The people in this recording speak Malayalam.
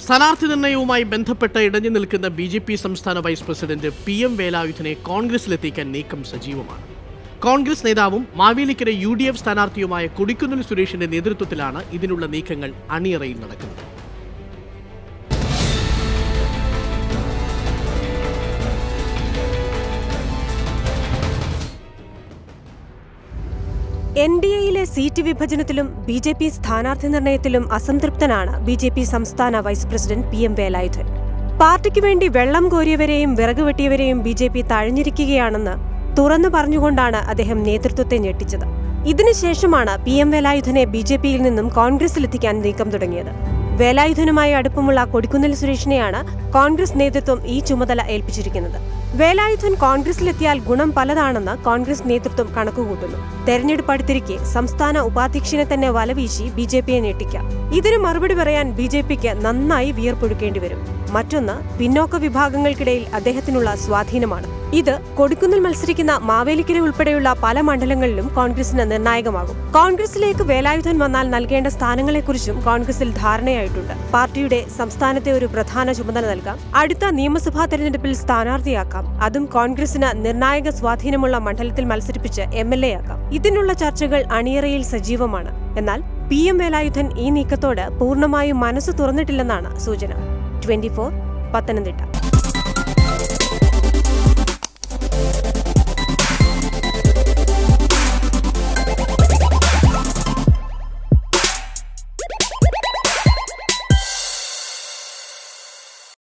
സ്ഥാനാർത്ഥി നിർണയവുമായി ബന്ധപ്പെട്ട് ഇടഞ്ഞു നിൽക്കുന്ന ബി.ജെ.പി. സംസ്ഥാന വൈസ് പ്രസിഡന്റ് പി.എം. വേലായുധനെ കോൺഗ്രസിലെത്തിക്കാൻ നീക്കം സജീവമാണ്. കോൺഗ്രസ് നേതാവും മാവേലിക്കര UDF സ്ഥാനാർത്ഥിയുമായ കൊടിക്കുന്നിൽ സുരേഷിന്റെ നേതൃത്വത്തിലാണ് ഇതിനുള്ള നീക്കങ്ങൾ അണിയറയിൽ നടക്കുന്നത്. NDAയിലെ സീറ്റ് വിഭജനത്തിലും ബി.ജെ.പി. സ്ഥാനാർത്ഥി നിർണയത്തിലും അസംതൃപ്തനാണ് ബി.ജെ.പി. സംസ്ഥാന വൈസ് പ്രസിഡന്റ് പി.എം. വേലായുധൻ. പാർട്ടിക്ക് വേണ്ടി വെള്ളം കോരിയവരെയും വിറക് വെട്ടിയവരെയും ബി.ജെ.പി. തഴഞ്ഞിരിക്കുകയാണെന്ന് തുറന്നു പറഞ്ഞുകൊണ്ടാണ് അദ്ദേഹം നേതൃത്വത്തെ ഞെട്ടിച്ചത്. ഇതിനുശേഷമാണ് പി.എം. വേലായുധനെ ബി.ജെ.പിയിൽ നിന്നും കോൺഗ്രസിലെത്തിക്കാൻ നീക്കം തുടങ്ങിയത്. വേലായുധനുമായി അടുപ്പമുള്ള കൊടിക്കുന്നിൽ സുരേഷിനെയാണ് കോൺഗ്രസ് നേതൃത്വം ഈ ചുമതല ഏൽപ്പിച്ചിരിക്കുന്നത്. വേലായുധൻ കോൺഗ്രസിലെത്തിയാൽ ഗുണം പലതാണെന്ന് കോൺഗ്രസ് നേതൃത്വം കണക്കുകൂട്ടുന്നു. തെരഞ്ഞെടുപ്പ് അടുത്തിരിക്കെ സംസ്ഥാന ഉപാധ്യക്ഷനെ തന്നെ വലവീശി ബി.ജെ.പിയെ ഞെട്ടിക്കാം. ഇതിന് മറുപടി പറയാൻ ബി.ജെ.പിക്ക് നന്നായി വിയർപ്പൊഴുക്കേണ്ടി വരും. മറ്റൊന്ന്, പിന്നോക്ക വിഭാഗങ്ങൾക്കിടയിൽ അദ്ദേഹത്തിനുള്ള സ്വാധീനമാണ്. ഇത് കൊടിക്കുന്നിൽ മത്സരിക്കുന്ന മാവേലിക്കര ഉൾപ്പെടെയുള്ള പല മണ്ഡലങ്ങളിലും കോൺഗ്രസിന് നിർണായകമാകും. കോൺഗ്രസിലേക്ക് വേലായുധൻ വന്നാൽ നൽകേണ്ട സ്ഥാനങ്ങളെക്കുറിച്ചും കോൺഗ്രസിൽ ധാരണയായിട്ടുണ്ട്. പാർട്ടിയുടെ സംസ്ഥാനത്തെ ഒരു പ്രധാന ചുമതല നൽകാം, അടുത്ത നിയമസഭാ തെരഞ്ഞെടുപ്പിൽ സ്ഥാനാർത്ഥിയാക്കാം, അതും കോൺഗ്രസിന് നിർണായക സ്വാധീനമുള്ള മണ്ഡലത്തിൽ മത്സരിപ്പിച്ച് MLA ആക്കാം. ഇതിനുള്ള ചർച്ചകൾ അണിയറയിൽ സജീവമാണ്. എന്നാൽ പി.എം. വേലായുധൻ ഈ നീക്കത്തോട് പൂർണ്ണമായും മനസ്സ് തുറന്നിട്ടില്ലെന്നാണ് സൂചന. 24 പത്തനംതിട്ട.